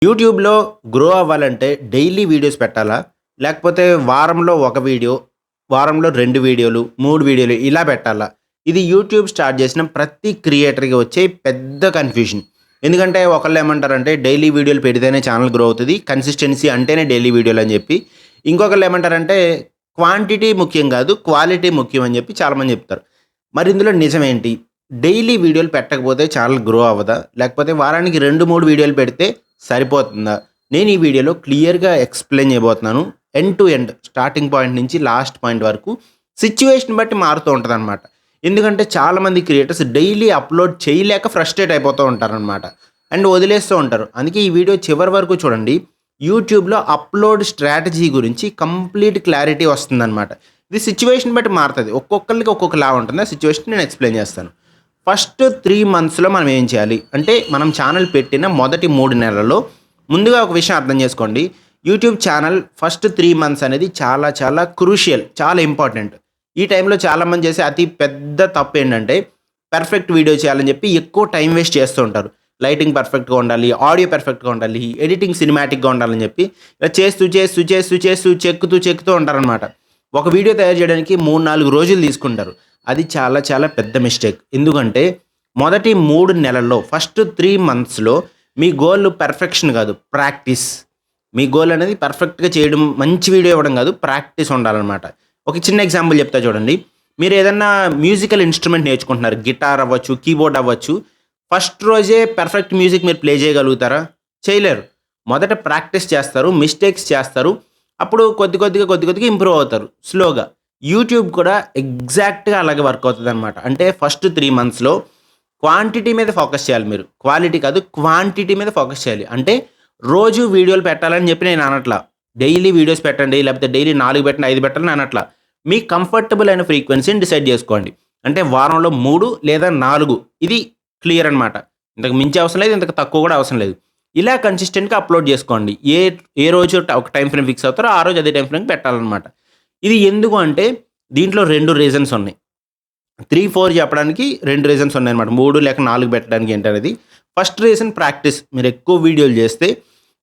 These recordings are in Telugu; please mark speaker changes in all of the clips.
Speaker 1: యూట్యూబ్‌లో గ్రో అవ్వాలంటే డైలీ వీడియోస్ పెట్టాలా? లేకపోతే వారంలో ఒక వీడియో, వారంలో 2 వీడియోలు, 3 వీడియోలు ఇలా పెట్టాలా? ఇది యూట్యూబ్ స్టార్ట్ చేసిన ప్రతి క్రియేటర్‌కి వచ్చే పెద్ద కన్‌ఫ్యూజన్. ఎందుకంటే ఒకళ్ళేమంటారంటే డైలీ వీడియోలు పెడితేనే ఛానెల్ గ్రో అవుతది. కన్సిస్టెన్సీ అంటేనే డైలీ వీడియోలు అని చెప్పి. ఇంకొకళ్ళేమంటారంటే క్వాంటిటీ ముఖ్యం కాదు, క్వాలిటీ ముఖ్యం అని చెప్పి చాలామంది చెప్తారు. మరి ఇందులో నిజమేంటి? డైలీ వీడియోలు పెట్టకపోతే ఛానెల్ గ్రో అవ్వదా? లేకపోతే వారానికి 2, 3 వీడియోలు పెడితే సరిపోతుందా? నేను ఈ వీడియోలో క్లియర్‌గా ఎక్స్‌ప్లెయిన్ చేయబోతున్నాను. End to end starting point నుంచి లాస్ట్ పాయింట్ వరకు సిట్యుయేషన్ బట్టి మారుతూ ఉంటదనమాట. ఎందుకంటే చాలామంది క్రియేటర్స్ డైలీ అప్‌లోడ్ చేయలేక ఫ్రస్ట్రేట్ అయిపోతూ ఉంటారనమాట. అండ్ వదిలేస్తూ ఉంటారు. అందుకే ఈ వీడియో చివరి వరకు చూడండి. యూట్యూబ్‌లో అప్‌లోడ్ స్ట్రాటజీ గురించి కంప్లీట్ క్లారిటీ వస్తుందనమాట. ఇది సిట్యుయేషన్ బట్టి మారుతది. ఒక్కొక్కళ్ళకి ఒక్కొక్కలా ఉంటుంది. ఆ సిట్యుయేషన్ నేను ఎక్స్‌ప్లెయిన్ చేస్తాను. ఫస్ట్ 3 మంత్స్‌లో మనం ఏం చేయాలి? అంటే మనం ఛానెల్ పెట్టిన మొదటి 3 నెలల్లో ముందుగా ఒక విషయం అర్థం చేసుకోండి. యూట్యూబ్ ఛానెల్ ఫస్ట్ 3 మంత్స్ అనేది చాలా చాలా క్రూషియల్. చాలా ఇంపార్టెంట్. ఈ టైంలో చాలామంది చేసే అతి పెద్ద తప్పేంటంటే పర్ఫెక్ట్ వీడియో చేయాలని చెప్పి ఎక్కువ టైం వేస్ట్ చేస్తూ ఉంటారు. లైటింగ్ పర్ఫెక్ట్‌గా ఉండాలి, ఆడియో పర్ఫెక్ట్‌గా ఉండాలి, ఎడిటింగ్ సినిమాటిక్‌గా ఉండాలని చెప్పి ఇలా చెక్కుతూ ఉంటారనమాట. ఒక వీడియో తయారు చేయడానికి 3, 4 రోజులు తీసుకుంటారు. అది చాలా చాలా పెద్ద మిస్టేక్. ఎందుకంటే మొదటి 3 నెలల్లో ఫస్ట్ 3 మంత్స్‌లో మీ గోల్ పెర్ఫెక్షన్ కాదు, ప్రాక్టీస్. మీ గోల్ అనేది పర్ఫెక్ట్‌గా చేయడం, మంచి వీడియో ఇవ్వడం కాదు, ప్రాక్టీస్ ఉండాలనమాట. ఒక చిన్న ఎగ్జాంపుల్ చెప్తా చూడండి. మీరు ఏదన్నా మ్యూజికల్ ఇన్‌స్ట్రుమెంట్ నేర్చుకుంటున్నారు. గిటార్ అవ్వచ్చు, కీబోర్డ్ అవ్వచ్చు. ఫస్ట్ రోజే పర్ఫెక్ట్ మ్యూజిక్ మీరు ప్లే చేయగలుగుతారా? చేయలేరు. మొదట ప్రాక్టీస్ చేస్తారు, మిస్టేక్స్ చేస్తారు. అప్పుడు కొద్దిగా ఇంప్రూవ్ అవుతారు స్లోగా. యూట్యూబ్ కూడా ఎగ్జాక్ట్‌గా అలాగే వర్క్ అవుతదనమాట. అంటే ఫస్ట్ 3 మంత్స్‌లో క్వాంటిటీ మీద ఫోకస్ చేయాలి మీరు. క్వాలిటీ కాదు, క్వాంటిటీ మీద ఫోకస్ చేయాలి. అంటే రోజు వీడియోలు పెట్టాలని చెప్పి నేను అనట్లా. డైలీ వీడియోస్ పెట్టండి, లేకపోతే డైలీ 4 పెట్టండి, 5 పెట్టండి అనట్లా. మీకు కంఫర్టబుల్ అయిన ఫ్రీక్వెన్సీని డిసైడ్ చేసుకోండి. అంటే వారంలో 3 లేదా 4 ఇది క్లియర్ అనమాట. ఇంతకు మించి అవసరం లేదు, ఇంతకు తక్కువ కూడా అవసరం లేదు. ఇలా కన్సిస్టెంట్‌గా అప్‌లోడ్ చేసుకోండి. ఏ రోజు ఒక టైమ్ ఫ్రేమ్ ఫిక్స్ అవుతారో ఆ రోజు అదే టైమ్ ఫ్రేమ్‌కి పెట్టాలనమాట. ఇది ఎందుకు అంటే దీంట్లో 2 రీజన్స్ ఉన్నాయి. 3, 4 చెప్పడానికి 2 రీజన్స్ ఉన్నాయన్నమాట. 3 లేక 4 పెట్టడానికి ఏంటనేది. First reason practice. మీరు ఎక్కువ వీడియోలు చేస్తే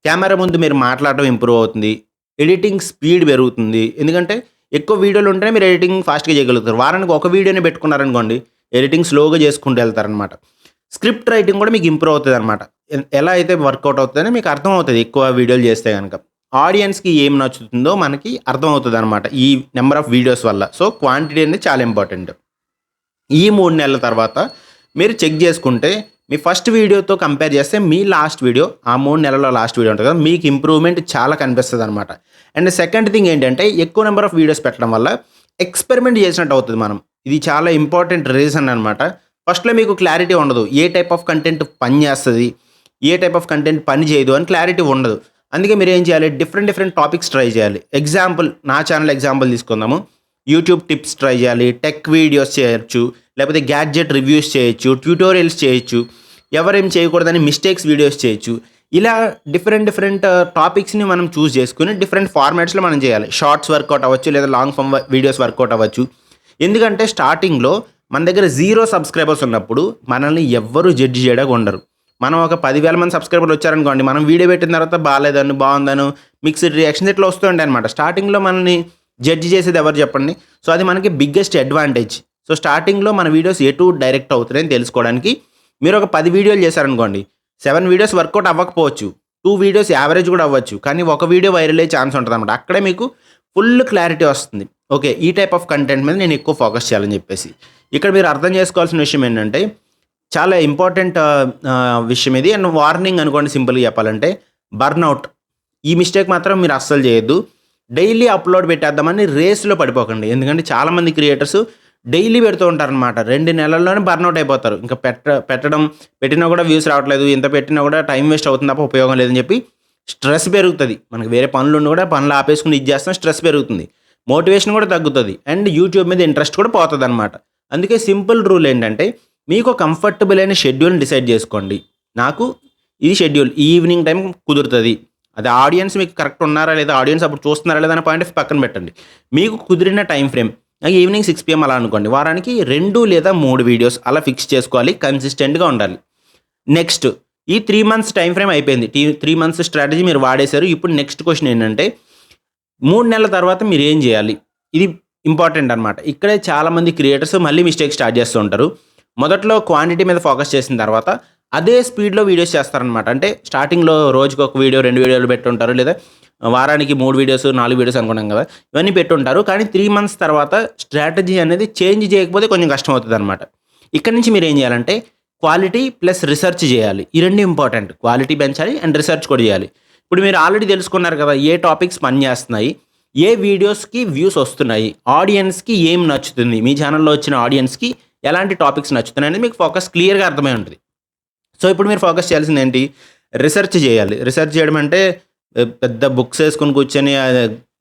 Speaker 1: కెమెరా ముందు మీరు మాట్లాడడం ఇంప్రూవ్ అవుతుంది. ఎడిటింగ్ స్పీడ్ పెరుగుతుంది. ఎందుకంటే ఎక్కువ వీడియోలు ఉంటేనే మీరు ఎడిటింగ్ ఫాస్ట్‌గా చేయగలుగుతారు. వారానికి ఒక వీడియోనే పెట్టుకున్నారనుకోండి, ఎడిటింగ్ స్లోగా చేసుకుంటూ వెళ్తారనమాట. స్క్రిప్ట్ రైటింగ్ కూడా మీకు ఇంప్రూవ్ అవుతదనమాట. ఎలా అయితే వర్కౌట్ అవుతదని మీకు అర్థమవుతది ఎక్కువ వీడియోలు చేస్తే గనక. ఆడియన్స్‌కి ఏం నచ్చుతుందో మనకి అర్థమవుతదనమాట ఈ నంబర్ ఆఫ్ వీడియోస్ వల్ల. సో, క్వాంటిటీ అనేది చాలా ఇంపార్టెంట్. ఈ 3 నెలల తర్వాత మీరు చెక్ చేసుకుంటే మీ ఫస్ట్ వీడియోతో కంపేర్ చేస్తే మీ లాస్ట్ వీడియో, ఆ 3 నెలల్లో లాస్ట్ వీడియో ఉంటది కదా! మీకు ఇంప్రూవ్‌మెంట్ చాలా కనిపిస్తదనమాట. అండ్ సెకండ్ థింగ్ ఏంటంటే ఎక్కువ నంబర్ ఆఫ్ వీడియోస్ పెట్టడం వల్ల ఎక్స్‌పెరిమెంట్ చేసినట్టు అవుతది మనం. ఇది చాలా ఇంపార్టెంట్ రీజన్ అనమాట. ఫస్ట్‌లో మీకు క్లారిటీ ఉండదు. ఏ టైప్ ఆఫ్ కంటెంట్ పని చేస్తది, ఏ టైప్ ఆఫ్ కంటెంట్ పని చేయదు అని క్లారిటీ ఉండదు. అందుకే మీరేం చేయాలి, డిఫరెంట్ టాపిక్స్ ట్రై చేయాలి. ఎగ్జాంపుల్ నా ఛానెల్ ఎగ్జాంపుల్ తీసుకుందాము. యూట్యూబ్ టిప్స్ ట్రై చేయాలి, టెక్ వీడియోస్ చేయొచ్చు, లేకపోతే గ్యాడ్జెట్ రివ్యూస్ చేయొచ్చు, ట్యుటోరియల్స్ చేయొచ్చు, ఎవరేం చేయకూడదని మిస్టేక్స్ వీడియోస్ చేయొచ్చు. ఇలా డిఫరెంట్ టాపిక్స్‌ని మనం చూజ్ చేసుకొని డిఫరెంట్ ఫార్మాట్స్‌లో మనం చేయాలి. షార్ట్స్ వర్కౌట్ అవ్వచ్చు, లేదా లాంగ్ ఫార్మ్ వీడియోస్ వర్కౌట్ అవ్వచ్చు. ఎందుకంటే స్టార్టింగ్‌లో మన దగ్గర 0 సబ్స్క్రైబర్స్ ఉన్నప్పుడు మనల్ని ఎవ్వరు జడ్జ్ చేయడానికి ఉండరు. మనం ఒక 10,000 మంది సబ్స్క్రైబర్లు వచ్చారనుకోండి, మనం వీడియో పెట్టిన తర్వాత బాలేదను, బావుందను, మిక్స్డ్ రియాక్షన్స్ ఇట్లా వస్తూ ఉంటాయన్నమాట. స్టార్టింగ్‌లో మనల్ని జడ్జ్ చేసేది ఎవరు చెప్పండి? సో, అది మనకి బిగ్గెస్ట్ అడ్వాంటేజ్. సో, స్టార్టింగ్‌లో మన వీడియోస్ ఎటు డైరెక్ట్ అవుతున్నాయని తెలుసుకోవడానికి మీరు ఒక 10 వీడియోలు చేశారనుకోండి, 7 వీడియోస్ వర్కౌట్ అవ్వకపోవచ్చు. 2 వీడియోస్ యావరేజ్ కూడా అవ్వచ్చు. కానీ ఒక వీడియో వైరల్ అయ్యే ఛాన్స్ ఉంటదన్నమాట. అక్కడే మీకు ఫుల్ క్లారిటీ వస్తుంది. ఓకే. ఈ టైప్ ఆఫ్ కంటెంట్ మీద నేను ఎక్కువ ఫోకస్ చేయాలని చెప్పేసి. ఇక్కడ మీరు అర్థం చేసుకోవాల్సిన విషయం ఏంటంటే చాలా ఇంపార్టెంట్ విషయం ఇది. అండ్ వార్నింగ్ అనుకోండి సింపుల్‌గా చెప్పాలంటే బర్న్‌ఔట్. ఈ మిస్టేక్ మాత్రం మీరు అస్సలు చేయొద్దు. డైలీ అప్‌లోడ్ పెట్టేద్దామని రేస్‌లో పడిపోకండి. ఎందుకంటే చాలామంది క్రియేటర్స్ డైలీ పెడుతూ ఉంటారనమాట. 2 నెలల్లోనే బర్న్‌ఔట్ అయిపోతారు. ఇంకా పెట్టినా కూడా వ్యూస్ రావట్లేదు. ఇంత పెట్టినా కూడా టైం వేస్ట్ అవుతుంది తప్ప ఉపయోగం లేదని చెప్పి స్ట్రెస్ పెరుగుతది. మనకు వేరే పనులుండి కూడా పనులు ఆపేసుకొని ఇది చేస్తున్నా స్ట్రెస్ పెరుగుతుంది. మోటివేషన్ కూడా తగ్గుతది. అండ్ యూట్యూబ్ మీద ఇంట్రెస్ట్ కూడా పోతదనమాట. అందుకే సింపుల్ రూల్ ఏంటంటే మీకు కంఫర్టబుల్ అయిన షెడ్యూల్‌ని డిసైడ్ చేసుకోండి. నాకు ఇది షెడ్యూల్ ఈవినింగ్ టైం కుదురుతది. అది ఆడియన్స్ మీకు కరెక్ట్ ఉన్నారా లేదా, ఆడియన్స్ అప్పుడు చూస్తున్నారా లేదా అనే పాయింట్ ఆఫ్ పక్కన పెట్టండి. మీకు కుదిరిన టైమ్ ఫ్రేమ్ ఈవినింగ్ 6 PM అలా అనుకోండి. వారానికి 2 లేదా 3 వీడియోస్ అలా ఫిక్స్ చేసుకోవాలి. కన్సిస్టెంట్‌గా ఉండాలి. నెక్స్ట్ ఈ 3 మంత్స్ టైమ్ ఫ్రేమ్ అయిపోయింది. 3 మంత్స్ స్ట్రాటజీ మీరు వాడేశారు. ఇప్పుడు నెక్స్ట్ క్వెషన్ ఏంటంటే 3 నెలల తర్వాత మీరేం జేయాలి? ఇది ఇంపార్టెంట్ అనమాట. ఇక్కడే చాలామంది క్రియేటర్స్ మళ్ళీ మిస్టేక్ స్టార్ట్ చేస్తూ ఉంటారు. మొదట్లో క్వాంటిటీ మీద ఫోకస్ చేసిన తర్వాత అదే స్పీడ్‌లో వీడియోస్ చేస్తారనమాట. అంటే స్టార్టింగ్‌లో రోజుకొక వీడియో, 2 వీడియోలు పెట్టుంటారు. లేదా వారానికి 3 వీడియోస్, 4 వీడియోస్ అనుకున్నాం కదా! ఇవన్నీ పెట్టుంటారు. కానీ 3 మంత్స్ తర్వాత స్ట్రాటజీ అనేది చేంజ్ చేయకపోతే కొంచెం కష్టమవుతదనమాట. ఇక్కడి నుంచి మీరేం చేయాలంటే క్వాలిటీ ప్లస్ రిసర్చ్ చేయాలి. ఈ 2 ఇంపార్టెంట్. క్వాలిటీ పెంచాలి అండ్ రిసర్చ్ కూడా చేయాలి. ఇప్పుడు మీరు ఆల్రెడీ తెలుసుకున్నారు కదా! ఏ టాపిక్స్ పనిచేస్తున్నాయి, ఏ వీడియోస్‌కి వ్యూస్ వస్తున్నాయి, ఆడియన్స్‌కి ఏం నచ్చుతుంది, మీ ఛానల్‌లో వచ్చిన ఆడియన్స్‌కి ఎలాంటి టాపిక్స్ నచ్చుతున్నాయి అనేది మీకు ఫోకస్ క్లియర్‌గా అర్థమై ఉంటది. సో, ఇప్పుడు మీరు ఫోకస్ చేయాల్సిందేంటి? రిసర్చ్ చేయాలి. రిసర్చ్ చేయడం అంటే పెద్ద బుక్స్ ఏసుకొని కూర్చొని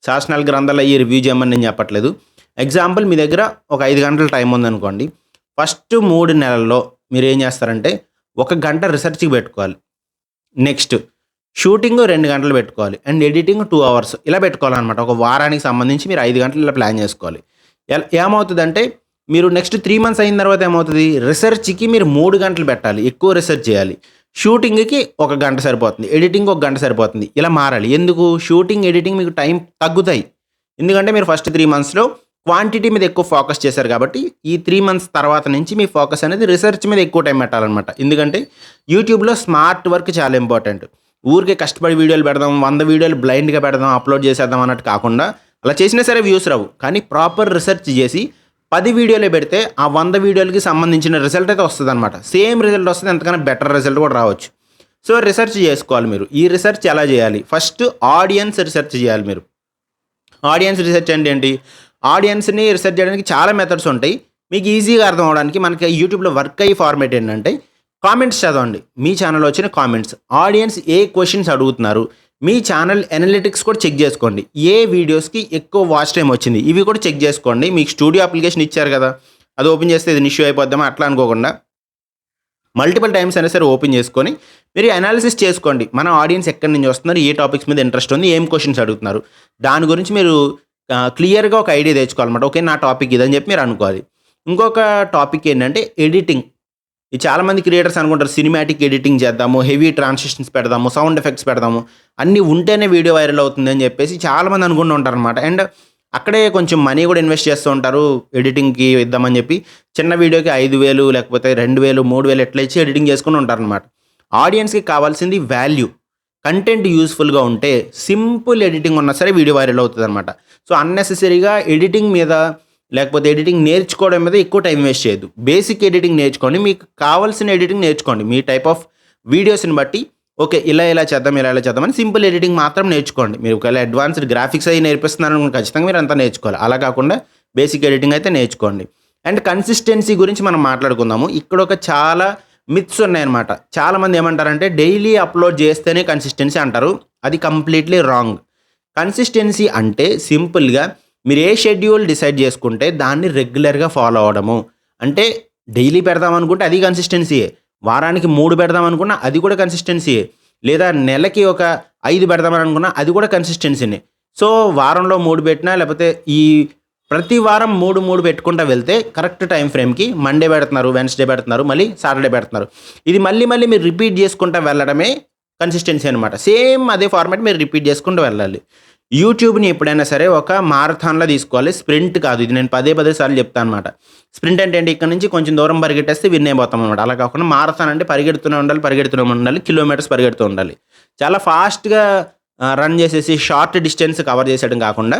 Speaker 1: శాసనాల గ్రంథాలు అయ్యి రివ్యూ చేయమని నేను చెప్పట్లేదు. ఎగ్జాంపుల్ మీ దగ్గర ఒక 5 గంటల టైం ఉందనుకోండి. ఫస్ట్ 3 నెలల్లో మీరేం చేస్తారంటే, 1 గంట రిసర్చ్‌కి పెట్టుకోవాలి. నెక్స్ట్ షూటింగ్ 2 గంటలు పెట్టుకోవాలి. అండ్ ఎడిటింగ్ 2 అవర్స్ ఇలా పెట్టుకోవాలనమాట. ఒక వారానికి సంబంధించి మీరు 5 గంటలు ఇలా ప్లాన్ చేసుకోవాలి. ఏమవుతదంటే మీరు నెక్స్ట్ 3 మంత్స్ అయిన తర్వాత ఏమవుతది? రిసర్చ్‌కి మీరు 3 గంటలు పెట్టాలి. ఎక్కువ రిసర్చ్ చేయాలి. షూటింగ్‌కి 1 గంట సరిపోతుంది. ఎడిటింగ్‌కి 1 గంట సరిపోతుంది. ఇలా మారాలి. ఎందుకు? షూటింగ్, ఎడిటింగ్ మీకు టైం తగ్గుతాయి. ఎందుకంటే మీరు ఫస్ట్ 3 మంత్స్‌లో క్వాంటిటీ మీద ఎక్కువ ఫోకస్ చేశారు కాబట్టి, ఈ 3 మంత్స్ తర్వాత నుంచి మీ ఫోకస్ అనేది రిసర్చ్ మీద ఎక్కువ టైం పెట్టాలనమాట. ఎందుకంటే యూట్యూబ్‌లో స్మార్ట్ వర్క్ చాలా ఇంపార్టెంట్. ఊరికే కష్టపడి వీడియోలు పెడదాం, 100 వీడియోలు బ్లైండ్‌గా పెడదాం, అప్లోడ్ చేసేద్దాం అన్నట్టు కాకుండా, అలా చేసినా సరే వ్యూస్ రావు. కానీ ప్రాపర్ రిసర్చ్ చేసి 10 వీడియోలే పెడితే ఆ 100 వీడియోలకి సంబంధించిన రిజల్ట్ అయితే వస్తదనమాట. సేమ్ రిజల్ట్ వస్తది. ఎంతకన్నా బెటర్ రిజల్ట్ కూడా రావచ్చు. సో, రిసర్చ్ చేసుకోవాలి మీరు. ఈ రిసర్చ్ ఎలా చేయాలి? ఫస్ట్ ఆడియన్స్ రిసర్చ్ చేయాలి మీరు. ఆడియన్స్ రిసర్చ్ అంటే ఏంటి? ఆడియన్స్‌ని రిసర్చ్ చేయడానికి చాలా మెథడ్స్ ఉంటాయి. మీకు ఈజీగా అర్థం అవ్వడానికి మనకి యూట్యూబ్‌లో వర్క్ అయ్యే ఫార్మాట్ ఏంటంటే, కామెంట్స్ చదవండి. మీ ఛానల్‌లో వచ్చిన కామెంట్స్. ఆడియన్స్ ఏ క్వెషన్స్ అడుగుతున్నారు? మీ ఛానల్ అనలిటిక్స్ కూడా చెక్ చేసుకోండి. ఏ వీడియోస్‌కి ఎక్కువ వాచ్ టైమ్ వచ్చింది? ఇవి కూడా చెక్ చేసుకోండి. మీకు స్టూడియో అప్లికేషన్ ఇచ్చారు కదా! అది ఓపెన్ చేస్తే ఇది ఇష్యూ అయిపోద్దామా అట్లా అనుకోకుండా, మల్టిపుల్ టైమ్స్ అయినా సరే ఓపెన్ చేసుకొని మీరు అనాలిసిస్ చేసుకోండి. మన ఆడియన్స్ ఎక్కడి నుంచి వస్తున్నారు? ఏ టాపిక్స్ మీద ఇంట్రెస్ట్ ఉంది? ఏం క్వెషన్స్ అడుగుతున్నారు? దాని గురించి మీరు క్లియర్‌గా ఒక ఐడియా తెచ్చుకోవాలన్నమాట. ఓకే, నా టాపిక్ ఇదని చెప్పి మీరు అనుకోవాలి. ఇంకొక టాపిక్ ఏంటంటే ఎడిటింగ్. ఇది చాలామంది క్రియేటర్స్ అనుకుంటారు సినిమాటిక్ ఎడిటింగ్ చేద్దాము, హెవీ ట్రాన్సిషన్స్ పెడదాము, సౌండ్ ఎఫెక్ట్స్ పెడదాము, అన్నీ ఉంటేనే వీడియో వైరల్ అవుతుంది అని చెప్పేసి చాలామంది అనుకుంటూ ఉంటారనమాట. అండ్ అక్కడే కొంచెం మనీ కూడా ఇన్వెస్ట్ చేస్తూ ఉంటారు ఎడిటింగ్‌కి ఇద్దామని చెప్పి. చిన్న వీడియోకి 5,000 లేకపోతే 2,000, 3,000 ఎట్లా ఇచ్చి ఎడిటింగ్ చేసుకొని ఉంటారనమాట. ఆడియన్స్‌కి కావాల్సింది వాల్యూ. కంటెంట్ యూజ్‌ఫుల్‌గా ఉంటే సింపుల్ ఎడిటింగ్ ఉన్నా సరే వీడియో వైరల్ అవుతదనమాట. సో, అన్నెసెసరీగా ఎడిటింగ్ మీద లేకపోతే ఎడిటింగ్ నేర్చుకోవడం మీద ఎక్కువ టైం వేస్ట్ చేయొద్దు. బేసిక్ ఎడిటింగ్ నేర్చుకోండి. మీకు కావాల్సిన ఎడిటింగ్ నేర్చుకోండి. మీ టైప్ ఆఫ్ వీడియోస్‌ని బట్టి ఓకే, ఇలా చేద్దాం, ఇలా చేద్దాం అని సింపుల్ ఎడిటింగ్ మాత్రం నేర్చుకోండి. మీరు ఒకవేళ అడ్వాన్స్డ్ గ్రాఫిక్స్ అయి నేర్పిస్తున్నారనుకోండి, ఖచ్చితంగా మీరు అంతా నేర్చుకోవాలి. అలా కాకుండా బేసిక్ ఎడిటింగ్ అయితే నేర్చుకోండి. అండ్ కన్సిస్టెన్సీ గురించి మనం మాట్లాడుకుందాము. ఇక్కడ ఒక చాలా మిత్స్ ఉన్నాయన్నమాట. చాలామంది ఏమంటారంటే డైలీ అప్లోడ్ చేస్తేనే కన్సిస్టెన్సీ అంటారు. అది కంప్లీట్లీ రాంగ్. కన్సిస్టెన్సీ అంటే సింపుల్‌గా మీరు ఏ షెడ్యూల్ డిసైడ్ చేసుకుంటే దాన్ని రెగ్యులర్‌గా ఫాలో అవ్వడము. అంటే డైలీ పెడదామనుకుంటే అది కన్సిస్టెన్సీయే. వారానికి 3 పెడదామనుకున్నా అది కూడా కన్సిస్టెన్సీయే. లేదా నెలకి ఒక 5 పెడదామని అనుకున్నా అది కూడా కన్సిస్టెన్సీనే. సో, వారంలో 3 పెట్టినా లేకపోతే ఈ ప్రతి వారం 3 పెట్టుకుంటా వెళ్తే కరెక్ట్ టైమ్ ఫ్రేమ్‌కి మండే పెడుతున్నారు, వెడ్నెస్‌డే పెడుతున్నారు, మళ్ళీ సాటర్డే పెడుతున్నారు. ఇది మళ్ళీ మీరు రిపీట్ చేసుకుంటా వెళ్ళడమే కన్సిస్టెన్సీ అనమాట. సేమ్ అదే ఫార్మాట్ మీరు రిపీట్ చేసుకుంటూ వెళ్ళాలి. యూట్యూబ్‌ని ఎప్పుడైనా సరే ఒక మారథాన్‌లా తీసుకోవాలి. స్ప్రింట్ కాదు. ఇది నేను పదే సార్లు చెప్తాను అనమాట. స్ప్రింట్ అంటే ఏంటి? ఇక్కడ నుంచి కొంచెం దూరం పరిగెట్టేస్తే విన్ అయిపోతాం అనమాట. అలా కాకుండా మారథాన్ అంటే పరిగెడుతూనే ఉండాలి. కిలోమీటర్స్ పరిగెడుతూ ఉండాలి. చాలా ఫాస్ట్‌గా రన్ చేసేసి షార్ట్ డిస్టెన్స్ కవర్ చేసేయడం కాకుండా,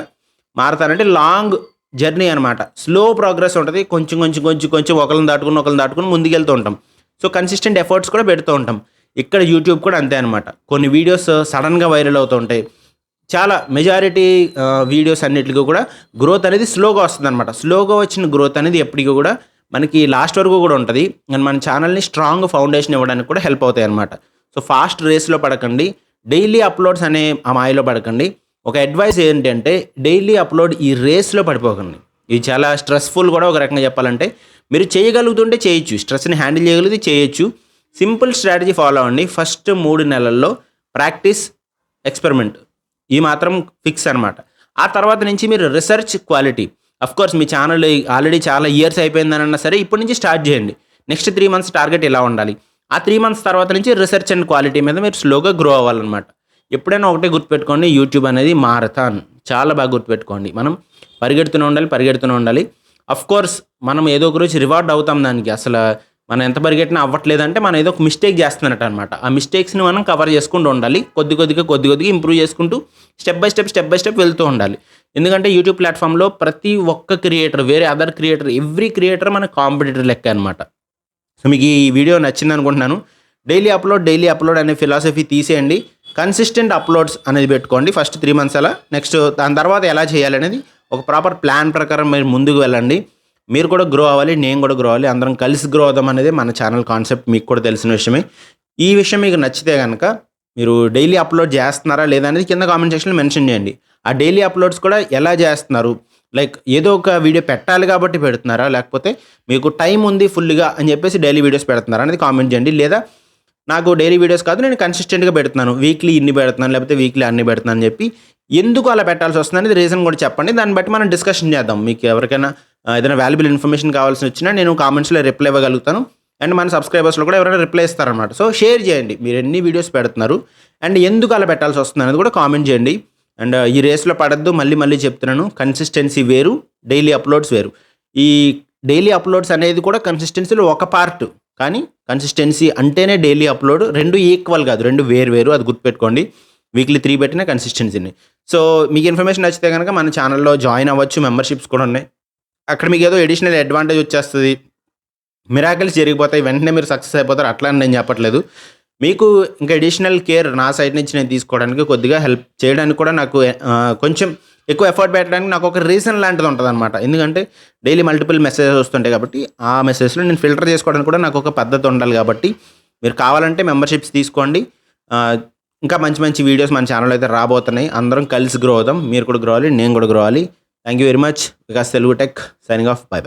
Speaker 1: మారథాన్ అంటే లాంగ్ జర్నీ అనమాట. స్లో ప్రోగ్రెస్ ఉంటది. కొంచెం ఒకళ్ళని దాటుకొని ముందుకెళ్తూ ఉంటాం. సో, కన్సిస్టెంట్ ఎఫర్ట్స్ కూడా పెడుతూ ఉంటాం. ఇక్కడ యూట్యూబ్ కూడా అంతే అనమాట. కొన్ని వీడియోస్ సడన్‌గా వైరల్ అవుతూ ఉంటాయి. చాలా మెజారిటీ వీడియోస్ అన్నిటికి కూడా గ్రోత్ అనేది స్లోగా వస్తుందనమాట. స్లోగా వచ్చిన గ్రోత్ అనేది ఎప్పటికి కూడా మనకి లాస్ట్ వరకు కూడా ఉంటది. అండ్ మన ఛానల్‌ని స్ట్రాంగ్ ఫౌండేషన్ ఇవ్వడానికి కూడా హెల్ప్ అవుతాయి అనమాట. సో, ఫాస్ట్ రేస్‌లో పడకండి. డైలీ అప్లోడ్స్ అనే ఆ మాయలో పడకండి. ఒక అడ్వైస్ ఏంటంటే డైలీ అప్లోడ్ ఈ రేస్‌లో పడిపోకండి. ఇది చాలా స్ట్రెస్‌ఫుల్ కూడా ఒక రకంగా చెప్పాలంటే. మీరు చేయగలుగుతుంటే చేయొచ్చు. స్ట్రెస్‌ని హ్యాండిల్ చేయగలిగితే చేయొచ్చు. సింపుల్ స్ట్రాటజీ ఫాలో అవ్వండి. ఫస్ట్ 3 నెలల్లో ప్రాక్టీస్, ఎక్స్‌పెరిమెంట్ ఈ మాత్రం ఫిక్స్ అనమాట. ఆ తర్వాత నుంచి మీరు రిసర్చ్, క్వాలిటీ. అఫ్‌కోర్స్ మీ ఛానల్ ఆల్రెడీ చాలా ఇయర్స్ అయిపోయిందనన్నా సరే ఇప్పటి నుంచి స్టార్ట్ చేయండి. నెక్స్ట్ 3 మంత్స్ టార్గెట్ ఇలా ఉండాలి. ఆ 3 మంత్స్ తర్వాత నుంచి రిసెర్చ్ అండ్ క్వాలిటీ మీద మీరు స్లోగా గ్రో అవ్వాలన్నమాట. ఎప్పుడైనా ఒకటే గుర్తుపెట్టుకోండి, యూట్యూబ్ అనేది మారథాన్. చాలా బాగా గుర్తుపెట్టుకోండి. మనం పరిగెడుతూనే ఉండాలి. అఫ్‌కోర్స్ మనం ఏదో ఒక రోజు రివార్డ్ అవుతాం దానికి. మనం ఎంత పరిగెట్టినా అవ్వట్లేదంటే మనం ఏదో ఒక మిస్టేక్ చేస్తున్నట్టు అనమాట. ఆ మిస్టేక్స్‌ని మనం కవర్ చేసుకుంటూ ఉండాలి. కొద్దిగా ఇంప్రూవ్ చేసుకుంటూ స్టెప్ బై స్టెప్ వెళ్తూ ఉండాలి. ఎందుకంటే యూట్యూబ్ ప్లాట్‌ఫామ్‌లో ప్రతి ఒక్క క్రియేటర్, వేరే అదర్ క్రియేటర్, ఎవ్రీ క్రియేటర్ మన కాంపిటీటర్ లెక్కే అనమాట. సో మీకు ఈ వీడియో నచ్చిందనుకుంటున్నాను. డైలీ అప్లోడ్ అనే ఫిలాసఫీ తీసేయండి. కన్సిస్టెంట్ అప్లోడ్స్ అనేది పెట్టుకోండి. ఫస్ట్ 3 మంత్స్ అలా. నెక్స్ట్ దాని తర్వాత ఎలా చేయాలనేది ఒక ప్రాపర్ ప్లాన్ ప్రకారం మీరు ముందుకు వెళ్ళండి. మీరు కూడా గ్రో అవ్వాలి. నేను కూడా గ్రో అవ్వాలి. అందరం కలిసి గ్రో అవుదాం అనేది మన ఛానల్ కాన్సెప్ట్. మీకు కూడా తెలిసిన విషయమే. ఈ విషయం మీకు నచ్చితే గనక మీరు డైలీ అప్లోడ్ చేస్తున్నారా లేదా అనేది కింద కామెంట్ సెక్షన్‌లో మెన్షన్ చేయండి. ఆ డైలీ అప్లోడ్స్ కూడా ఎలా చేస్తున్నారు? లైక్ ఏదో ఒక వీడియో పెట్టాలి కాబట్టి పెడుతున్నారా? లేకపోతే మీకు టైం ఉంది ఫుల్‌గా అని చెప్పేసి డైలీ వీడియోస్ పెడుతున్నారా అనేది కామెంట్ చేయండి. లేదా నాకు డైలీ వీడియోస్ కాదు, నేను కన్సిస్టెంట్‌గా పెడుతున్నాను. వీక్లీ ఇన్ని పెడుతున్నాను, లేకపోతే వీక్లీ అన్ని పెడుతున్నాను అని చెప్పి ఎందుకు అలా పెట్టాల్సి వస్తుందనేది రీజన్ కూడా చెప్పండి. దాన్ని బట్టి మనం డిస్కషన్ చేద్దాం. మీకు ఎవరికైనా ఏదైనా వాల్యుబుల్ ఇన్ఫర్మేషన్ కావాల్సి వచ్చినా నేను కామెంట్స్‌లో రిప్లై ఇవ్వగలుగుతాను. అండ్ మన సబ్స్క్రైబర్స్‌లో కూడా ఎవరైనా రిప్లై ఇస్తారనమాట. సో షేర్ చేయండి. మీరు ఎన్ని వీడియోస్ పెడుతున్నారు అండ్ ఎందుకు అలా పెట్టాల్సి వస్తుంది అనేది కూడా కామెంట్ చేయండి. అండ్ ఈ రేస్‌లో పడొద్దు. మళ్ళీ చెప్తున్నాను. కన్సిస్టెన్సీ వేరు, డైలీ అప్లోడ్స్ వేరు. ఈ డైలీ అప్లోడ్స్ అనేది కూడా కన్సిస్టెన్సీలో ఒక పార్ట్. కానీ కన్సిస్టెన్సీ అంటేనే డైలీ అప్లోడ్. 2 ఈక్వల్ కాదు. 2 వేరు. అది గుర్తుపెట్టుకోండి. వీక్లీ 3 పెట్టిన కన్సిస్టెన్సీని. సో మీకు ఇన్ఫర్మేషన్ నచ్చితే కనుక మన ఛానల్‌లో జాయిన్ అవ్వచ్చు. మెంబర్‌షిప్స్ కూడా ఉన్నాయి. అక్కడ మీకు ఏదో అడిషనల్ అడ్వాంటేజ్ వచ్చేస్తది. మిరాకిల్స్ జరిగిపోతాయి. వెంటనే మీరు సక్సెస్ అయిపోతారు. అట్లా అని నేను చెప్పట్లేదు. మీకు ఇంకా అడిషనల్ కేర్ నా సైడ్ నుంచి నేను తీసుకోవడానికి కొద్దిగా హెల్ప్ చేయడానికి కూడా నాకు కొంచెం ఎక్కువ ఎఫర్ట్ పెట్టడానికి నాకు ఒక రీజన్ లాంటిది ఉంటదనమాట. ఎందుకంటే డైలీ మల్టిపుల్ మెసేజెస్ వస్తుంటాయి కాబట్టి ఆ మెసేజ్‌లో నేను ఫిల్టర్ చేసుకోవడానికి కూడా నాకు ఒక పద్ధతి ఉండాలి కాబట్టి మీరు కావాలంటే మెంబర్‌షిప్స్ తీసుకోండి. ఇంకా మంచి వీడియోస్ మన ఛానల్‌లో అయితే రాబోతున్నాయి. అందరం కలిసి గ్రో అవుదాం. మీరు కూడా గ్రో అవ్వాలి. నేను కూడా గ్రో అవ్వాలి. Thank you very much. Vikas Telugu tech signing off. By.